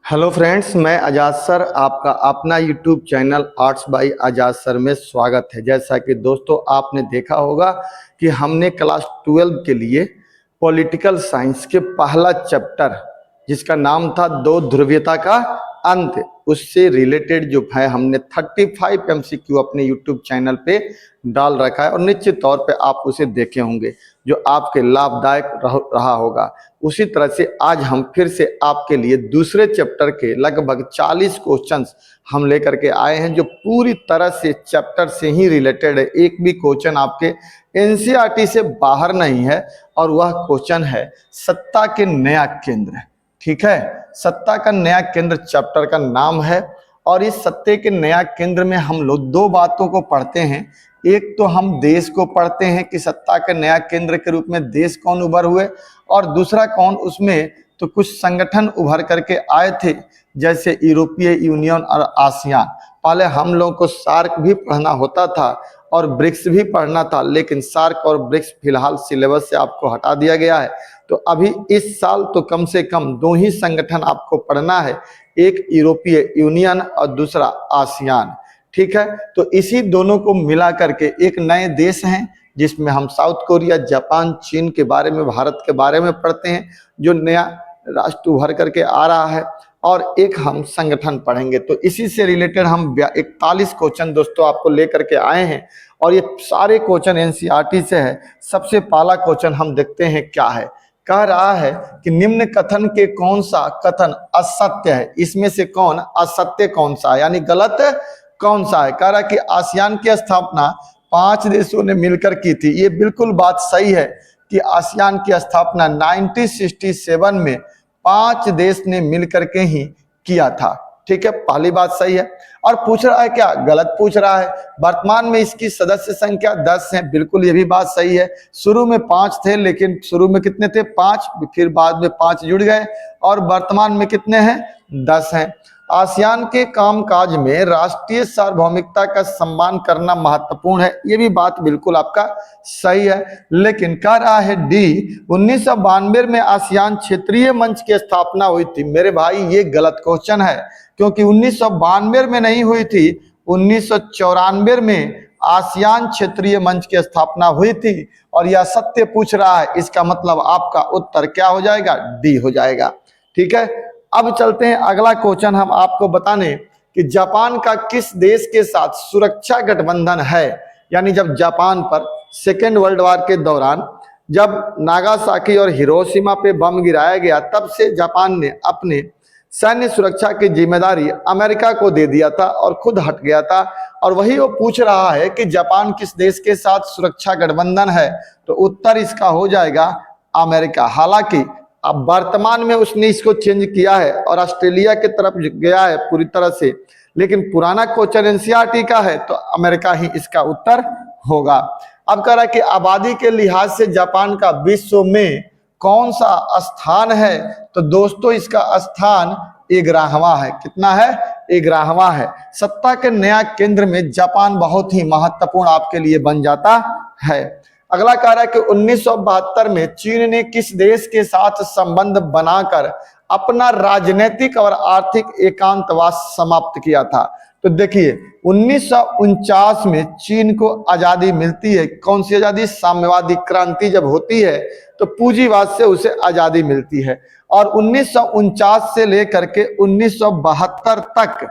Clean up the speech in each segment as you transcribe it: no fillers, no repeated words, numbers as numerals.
Hello friends, मैं आजाद sir आपका अपना यूट्यूब चैनल आर्ट्स बाय आजाद सर में स्वागत है। जैसा कि दोस्तों आपने देखा होगा कि हमने क्लास 12 के लिए पॉलिटिकल साइंस के पहला चैप्टर जिसका नाम था दो ध्रुवीयता का अंत, उससे रिलेटेड जो है हमने 35 MCQ अपने यूट्यूब चैनल पे डाल रखा है और निश्चित तौर पे आप उसे देखे होंगे जो आपके लाभदायक रहा होगा। उसी तरह से आज हम फिर से आपके लिए दूसरे चैप्टर के लगभग 40 क्वेश्चंस हम लेकर के आए हैं जो पूरी तरह से चैप्टर से ही रिलेटेड है। एक भी क्वेश्चन आपके एनसीईआरटी से बाहर नहीं है और वह क्वेश्चन है सत्ता के नया केंद्र। ठीक है, सत्ता का नया केंद्र चैप्टर का नाम है और इस सत्ते के नया केंद्र में हम लोग दो बातों को पढ़ते हैं। एक तो हम देश को पढ़ते हैं कि सत्ता के नया केंद्र के रूप में देश कौन उभर हुए, और दूसरा कौन, उसमें तो कुछ संगठन उभर करके आए थे जैसे यूरोपीय यूनियन और आसियान। पहले हम लोगों को सार्क भी पढ़ना होता था और ब्रिक्स भी पढ़ना था, लेकिन सार्क और ब्रिक्स फिलहाल सिलेबस से आपको हटा दिया गया है। तो अभी इस साल तो कम से कम दो ही संगठन आपको पढ़ना है, एक यूरोपीय यूनियन और दूसरा आसियान। ठीक है, तो इसी दोनों को मिला करके एक नए देश हैं जिसमें हम साउथ कोरिया, जापान, चीन के बारे में, भारत के बारे में पढ़ते हैं जो नया राष्ट्र उभर करके आ रहा है, और एक हम संगठन पढ़ेंगे। तो इसी से रिलेटेड हम 41 क्वेश्चन दोस्तों आपको लेकर के आए हैं और ये सारे क्वेश्चन एनसीईआरटी से है। सबसे पहला क्वेश्चन हम देखते हैं क्या है। कह रहा है कि निम्न कथन के कौन सा कथन असत्य है, इसमें से कौन असत्य कौन सा है, यानी गलत कौन सा है। कह रहा है कि आसियान की स्थापना 5 देशों ने मिलकर की थी। ये बिल्कुल बात सही है कि आसियान की स्थापना 1967 में 5 देश ने मिलकर के ही किया था। ठीक है, पहली बात सही है। और पूछ रहा है क्या, गलत पूछ रहा है। वर्तमान में इसकी सदस्य संख्या 10 है, बिल्कुल ये भी बात सही है। शुरू में 5 थे, लेकिन शुरू में कितने थे, 5, फिर बाद में 5 जुड़ गए और वर्तमान में कितने हैं, 10 हैं। आसियान के कामकाज में राष्ट्रीय सार्वभौमिकता का सम्मान करना महत्वपूर्ण है, ये भी बात बिल्कुल आपका सही है। लेकिन कह रहा है डी, 1992 में आसियान क्षेत्रीय मंच की स्थापना हुई थी। मेरे भाई ये गलत क्वेश्चन है, क्योंकि 1992 में नहीं हुई थी, 1994 में आसियान क्षेत्रीय मंच की स्थापना हुई थी और यह सत्य पूछ रहा है। इसका मतलब आपका उत्तर क्या हो जाएगा, डी हो जाएगा। ठीक है, अब चलते हैं अगला क्वेश्चन हम आपको बताने कि जापान का किस देश के साथ सुरक्षा गठबंधन है। यानी जब जापान पर सेकेंड वर्ल्ड वॉर के दौरान जब नागासाकी और हिरोशिमा पे बम गिराया गया, तब से जापान ने अपने सैन्य सुरक्षा की जिम्मेदारी अमेरिका को दे दिया था और खुद हट गया था। और वही वो पूछ रहा है कि जापान किस देश के साथ सुरक्षा गठबंधन है, तो उत्तर इसका हो जाएगा अमेरिका। हालांकि अब वर्तमान में उसने इसको चेंज किया है और ऑस्ट्रेलिया की तरफ गया है पूरी तरह से, लेकिन पुराना क्वेश्चन एनसीईआरटी का है तो अमेरिका ही इसका उत्तर होगा। अब कह रहा है कि आबादी के लिहाज से जापान का विश्व में कौन सा स्थान है, तो दोस्तों इसका स्थान 11वां है। कितना है, 11वां है। सत्ता के नया केंद्र में जापान बहुत ही महत्वपूर्ण आपके लिए बन जाता है। अगला कह रहा है कि 1972 में चीन ने किस देश के साथ संबंध बनाकर अपना राजनीतिक और आर्थिक एकांतवास समाप्त किया था। तो देखिए 1949 में चीन को आजादी मिलती है। कौन सी आजादी, साम्यवादी क्रांति जब होती है तो पूंजीवाद से उसे आजादी मिलती है। और 1949 से लेकर के 1972 तक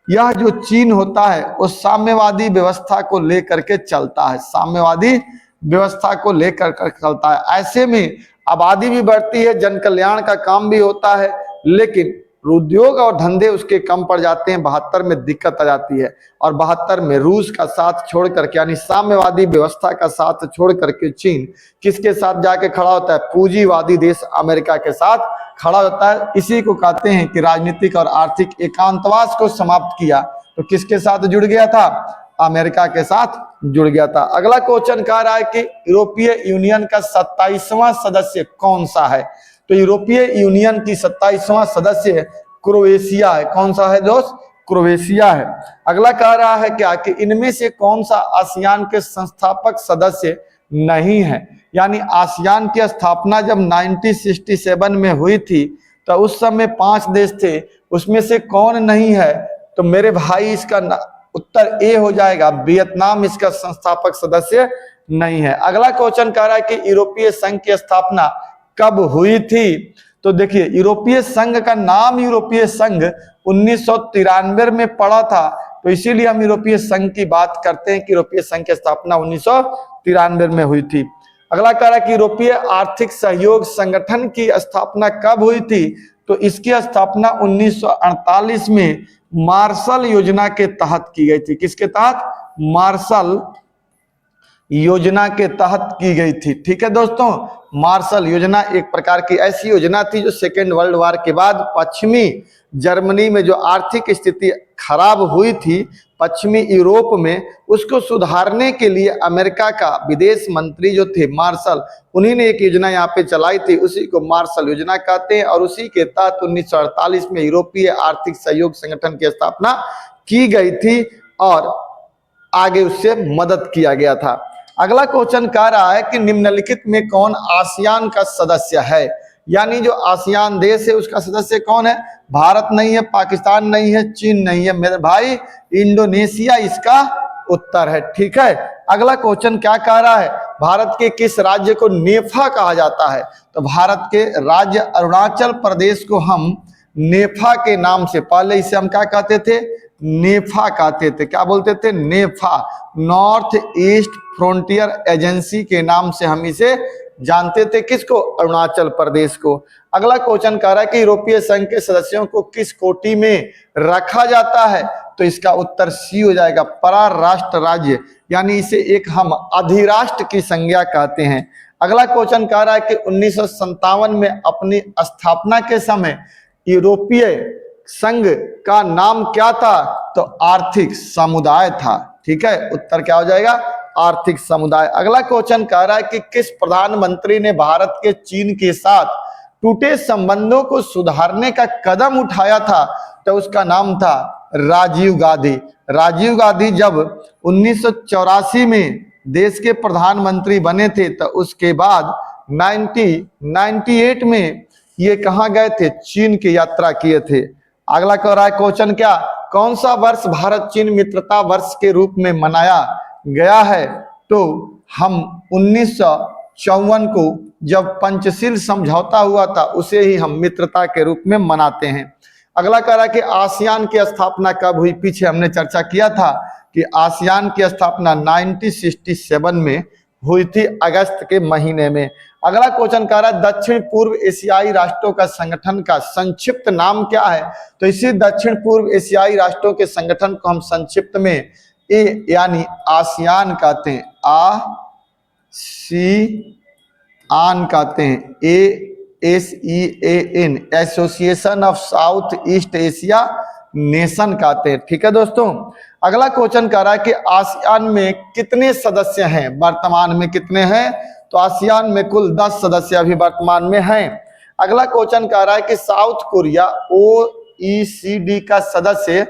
यह जो चीन होता है वो साम्यवादी व्यवस्था को लेकर के चलता है, साम्यवादी व्यवस्था को लेकर चलता है। ऐसे में आबादी भी बढ़ती है, जन कल्याण का काम भी होता है, लेकिन उद्योग और धंधे उसके कम पड़ जाते हैं। 72 में दिक्कत आ जाती है और 72 में रूस का साथ छोड़ करके, यानी साम्यवादी व्यवस्था का साथ छोड़ करके चीन किसके साथ जाके खड़ा होता है, पूंजीवादी देश अमेरिका के साथ खड़ा होता है। इसी को कहते हैं कि राजनीतिक और आर्थिक एकांतवास को समाप्त किया। तो किसके साथ जुड़ गया था, अमेरिका के साथ जुड़ गया था। अगला क्वेश्चन कह रहा है कि यूरोपीय यूनियन का 27वां सदस्य कौन सा है। तो यूरोपीय यूनियन की 27वां सदस्य क्रोएशिया है। कौन सा है दोस्त, क्रोएशिया है। अगला कह रहा है क्या कि इनमें से कौन सा आसियान के संस्थापक सदस्य नहीं है। यानी आसियान की स्थापना जब 1967 में हुई थी तो उस समय 5 देश थे, उसमें से कौन नहीं है? तो मेरे भाई इसका उत्तर ए हो जाएगा, वियतनाम इसका संस्थापक सदस्य नहीं है। अगला क्वेश्चन कह रहा है कि यूरोपीय संघ की स्थापना कब हुई थी? तो देखिए, यूरोपीय संघ का नाम यूरोपीय संघ 1993 में पड़ा था, तो इसीलिए हम यूरोपीय संघ की बात करते हैं कि यूरोपीय संघ की स्थापना 1993 में हुई थी। अगला कह रहा है कि यूरोपीय आर्थिक सहयोग संगठन की स्थापना कब हुई थी? तो इसकी स्थापना 1948 में मार्शल योजना के तहत की गई थी। किसके तहत? मार्शल योजना के तहत की गई थी। ठीक है दोस्तों, मार्शल योजना एक प्रकार की ऐसी योजना थी जो सेकेंड वर्ल्ड वॉर के बाद पश्चिमी जर्मनी में जो आर्थिक स्थिति खराब हुई थी पश्चिमी यूरोप में, उसको सुधारने के लिए अमेरिका का विदेश मंत्री जो थे मार्शल, उन्हीं ने एक योजना यहाँ पे चलाई थी, उसी को मार्शल योजना कहते हैं। और उसी के तहत 1948 में यूरोपीय आर्थिक सहयोग संगठन की स्थापना की गई थी और आगे उससे मदद किया गया था। अगला क्वेश्चन कह रहा है कि निम्नलिखित में कौन आसियान का सदस्य है? यानी जो आसियान देश है उसका सदस्य कौन है? भारत नहीं है, पाकिस्तान नहीं है, चीन नहीं है, मेरे भाई इंडोनेशिया इसका उत्तर है। ठीक है, अगला क्वेश्चन क्या कह रहा है? भारत के किस राज्य को नेफा कहा जाता है? तो भारत के राज्य अरुणाचल प्रदेश को हम नेफा के नाम से, पहले इसे हम क्या कहते थे? नेफा कहते थे। क्या बोलते थे? नेफा, नॉर्थ ईस्ट फ्रंटियर एजेंसी के नाम से हम इसे जानते थे। किसको? अरुणाचल प्रदेश को। अगला क्वेश्चन कह रहा है कि यूरोपीय संघ के सदस्यों को किस कोटि में रखा जाता है? तो इसका उत्तर सी हो जाएगा, परराष्ट्र राज्य, यानी इसे एक हम अधिराष्ट्र की संज्ञा कहते हैं। अगला क्वेश्चन कह रहा है कि 1957 में अपनी स्थापना के समय यूरोपीय संघ का नाम क्या था? तो आर्थिक समुदाय था। ठीक है, उत्तर क्या हो जाएगा? आर्थिक समुदाय। अगला क्वेश्चन कह रहा है कि किस प्रधानमंत्री ने भारत के चीन के साथ टूटे संबंधों को सुधारने का कदम उठाया था? तो उसका नाम था राजीव गांधी। राजीव गांधी जब 1984 में देश के प्रधानमंत्री बने थे तो उसके बाद 1998 में ये कहाँ गए थे? चीन की यात्रा किए थे। अगला कह रहा है क्वेश्चन क्या, कौन सा वर्ष भारत चीन मित्रता वर्ष के रूप में मनाया गया है? तो हम 1954 को जब पंचशील समझौता हुआ था उसे ही हम मित्रता के रूप में मनाते हैं। अगला कह रहा है कि आसियान की स्थापना कब हुई? पीछे हमने चर्चा किया था कि आसियान की स्थापना 1967 में हुई थी, अगस्त के महीने में। अगला क्वेश्चन कह रहा है दक्षिण पूर्व एशियाई राष्ट्रों का संगठन का संक्षिप्त नाम क्या है? तो इसी दक्षिण पूर्व एशियाई राष्ट्रों के संगठन को हम संक्षिप्त में ए यानी आसियान कहते हैं। आसियान कहते हैं, ASEAN, association of south east Asia nation कहते हैं। ठीक है दोस्तों, अगला क्वेश्चन कह रहा है कि आसियान में कितने सदस्य हैं? वर्तमान में कितने हैं? तो आसियान में कुल 10 सदस्य अभी वर्तमान में हैं। अगला क्वेश्चन कह रहा है कि साउथ कोरिया OECD का सदस्य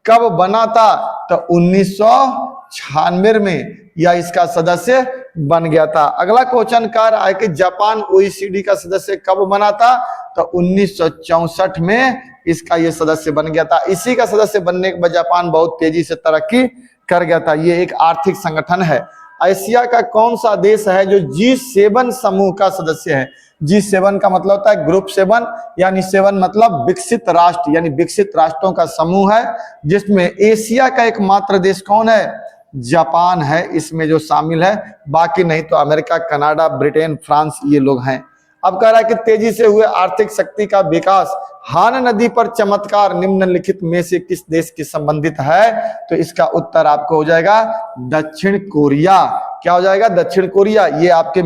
कब बना था? तो 1996 में यह इसका सदस्य बन गया था। अगला क्वेश्चन कह रहा है कि जापान OECD का सदस्य कब बना था? तो 1964 में इसका ये सदस्य बन गया था। इसी का सदस्य बनने के बाद जापान बहुत तेजी से तरक्की कर गया था। ये एक आर्थिक संगठन है। एशिया का कौन सा देश है जो G7 समूह का सदस्य है? G7 का मतलब होता है ग्रुप 7, यानी 7 मतलब विकसित राष्ट्र, यानी विकसित राष्ट्रों का समूह है, जिसमें एशिया का एकमात्र देश कौन है? जापान है इसमें जो शामिल है, बाकी नहीं तो अमेरिका, कनाडा, ब्रिटेन, फ्रांस ये लोग हैं। अब कह रहा है कि तेजी से हुए आर्थिक शक्ति का विकास हान नदी पर चमत्कार निम्नलिखित में से किस देश की संबंधित है? तो इसका उत्तर आपको हो जाएगा दक्षिण कोरिया। क्या हो जाएगा? दक्षिण कोरिया। ये आपके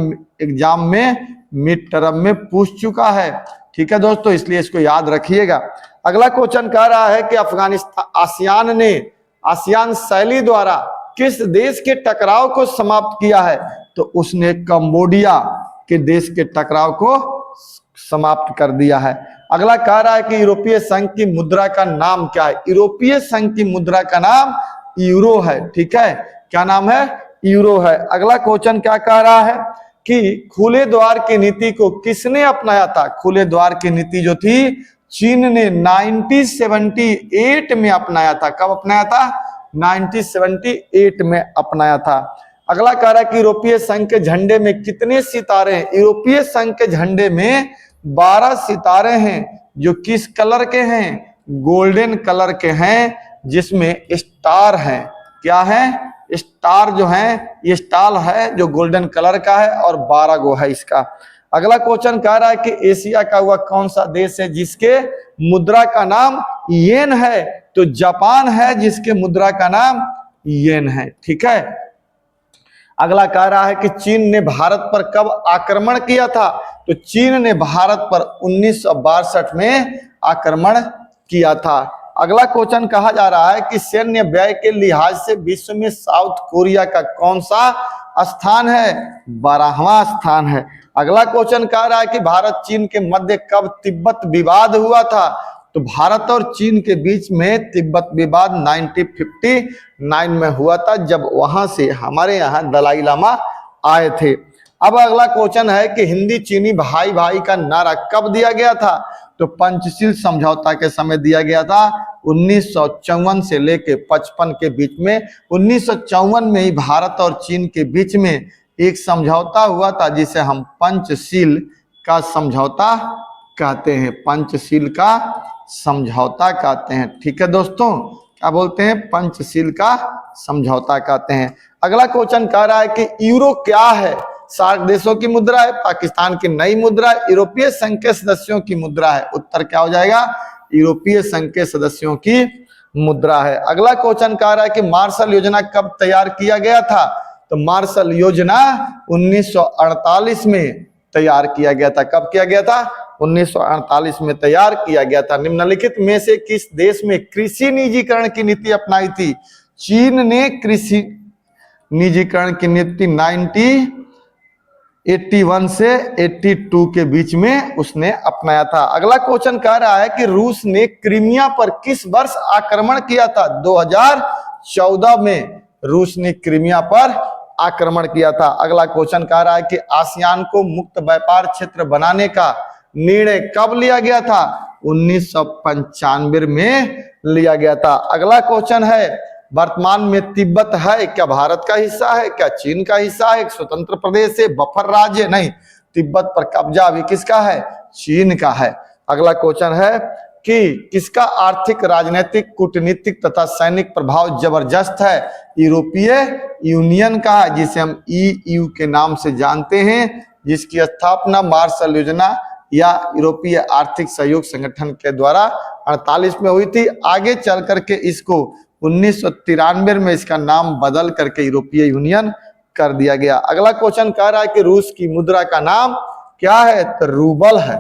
एग्जाम में मिड टर्म में पूछ चुका है। ठीक है दोस्तों, इसलिए इसको याद रखिएगा। अगला क्वेश्चन कह रहा है कि आसियान शैली द्वारा किस देश के टकराव को समाप्त किया है? तो उसने कंबोडिया के देश के टकराव को समाप्त कर दिया है। अगला कह रहा है कि यूरोपीय संघ की मुद्रा का नाम क्या है? यूरोपीय संघ की मुद्रा का नाम यूरो है। ठीक है, क्या नाम है? यूरो है। अगला क्वेश्चन क्या कह रहा है कि खुले द्वार की नीति को किसने अपनाया था? खुले द्वार की नीति जो थी चीन ने 1978 में अपनाया था। कब अपनाया था? 1978 में अपनाया था। अगला कह रहा है कि यूरोपीय संघ के झंडे में कितने सितारे हैं? यूरोपीय संघ के झंडे में 12 सितारे हैं, जो किस कलर के हैं? गोल्डन कलर के हैं, जिसमें स्टार हैं। क्या है? स्टार जो है, ये स्टार है जो गोल्डन कलर का है और 12 गो है इसका। अगला क्वेश्चन कह रहा है कि एशिया का वह कौन सा देश है जिसके मुद्रा का नाम येन है? तो जापान है जिसके मुद्रा का नाम येन है। ठीक है। अगला कह रहा है कि चीन ने भारत पर कब आक्रमण किया था? तो चीन ने भारत पर 1962 में आक्रमण किया था। अगला क्वेश्चन कहा जा रहा है कि सैन्य व्यय के लिहाज से विश्व में साउथ कोरिया का कौन सा स्थान है? 12वां स्थान है। अगला क्वेश्चन कह रहा है कि भारत चीन के मध्य कब तिब्बत विवाद हुआ था? तो भारत और चीन के बीच में तिब्बत विवाद 1959 में हुआ था, जब वहां से हमारे यहाँ दलाई लामा आए थे। अब अगला क्वेश्चन है कि हिंदी चीनी भाई भाई का नारा कब दिया गया था? तो पंचशील समझौता के समय दिया गया था, 1954 से लेके 55 के बीच में। 1954 में ही भारत और चीन के बीच में एक समझौता हुआ था, जिसे हम पंचशील का समझौता कहते हैं। पंचशील का समझौता कहते हैं। ठीक है दोस्तों, क्या बोलते हैं? पंचशील का समझौता कहते हैं। अगला क्वेश्चन कह रहा है कि यूरो क्या है? सार्क देशों की मुद्रा है, पाकिस्तान की नई मुद्रा है, यूरोपीय संघ के सदस्यों की मुद्रा है। उत्तर क्या हो जाएगा? यूरोपीय संघ के सदस्यों की मुद्रा है। अगला क्वेश्चन कह रहा है कि मार्शल योजना कब तैयार किया गया था? तो मार्शल योजना 1948 में तैयार किया गया था। कब किया गया था? 1948 में तैयार किया गया था। निम्नलिखित में से किस देश में कृषि निजीकरण की नीति अपनाई थी? चीन ने कृषि निजीकरण की नीति 1981 से 82 के बीच में उसने अपनाया था। अगला क्वेश्चन कह रहा है कि रूस ने क्रीमिया पर किस वर्ष आक्रमण किया था? 2014 में रूस ने क्रीमिया पर आक्रमण किया था। अगला क्वेश्चन कह रहा है कि आसियान को मुक्त व्यापार क्षेत्र बनाने का निर्णय कब लिया गया था? 1995 में लिया गया था। अगला क्वेश्चन है, वर्तमान में तिब्बत है क्या भारत का हिस्सा है, क्या चीन का हिस्सा है, एक स्वतंत्र प्रदेश है, बफर राज्य? नहीं, तिब्बत पर कब्जा अभी किसका है? चीन का है। अगला क्वेश्चन है कि किसका आर्थिक, राजनीतिक, कूटनीतिक तथा सैनिक प्रभाव जबरदस्त है? यूरोपीय यूनियन का है, जिसे हम EU के नाम से जानते हैं, जिसकी स्थापना मार्शल योजना या यूरोपीय आर्थिक सहयोग संगठन के द्वारा 48 में हुई थी। आगे चल करके इसको 1993 में इसका नाम बदल करके यूरोपीय यूनियन कर दिया गया। अगला क्वेश्चन कह रहा है कि रूस की मुद्रा का नाम क्या है? तो रूबल है।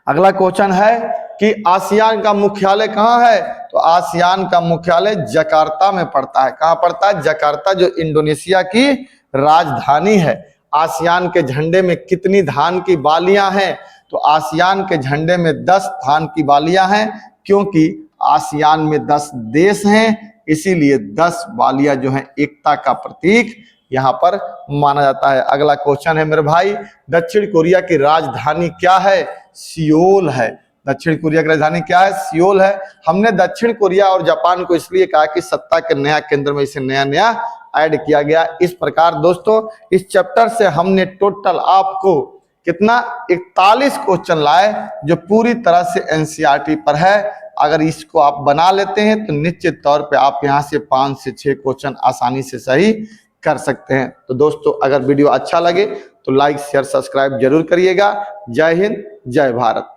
अगला क्वेश्चन है कि आसियान का मुख्यालय कहाँ है? तो आसियान का मुख्यालय जकार्ता में पड़ता है। कहाँ पड़ता है? जकार्ता, जो इंडोनेशिया की राजधानी है। आसियान के झंडे में कितनी धान की बालियां हैं? तो आसियान के झंडे में 10 धान की बालियां हैं, क्योंकि आसियान में 10 देश हैं, इसीलिए 10 बालियां जो हैं एकता का प्रतीक यहाँ पर माना जाता है। अगला क्वेश्चन है मेरे भाई, दक्षिण कोरिया की राजधानी क्या है? सियोल है। दक्षिण कोरिया की राजधानी क्या है? सियोल है। हमने दक्षिण कोरिया और जापान को इसलिए कहा कि सत्ता के नया केंद्र में इसे नया नया ऐड किया गया। इस प्रकार दोस्तों, इस चैप्टर से हमने टोटल आपको कितना 41 क्वेश्चन लाए, जो पूरी तरह से NCERT पर है। अगर इसको आप बना लेते हैं तो निश्चित तौर पे आप यहाँ से 5 से 6 क्वेश्चन आसानी से सही कर सकते हैं। तो दोस्तों, अगर वीडियो अच्छा लगे तो लाइक, शेयर, सब्सक्राइब जरूर करिएगा। जय हिंद, जय भारत।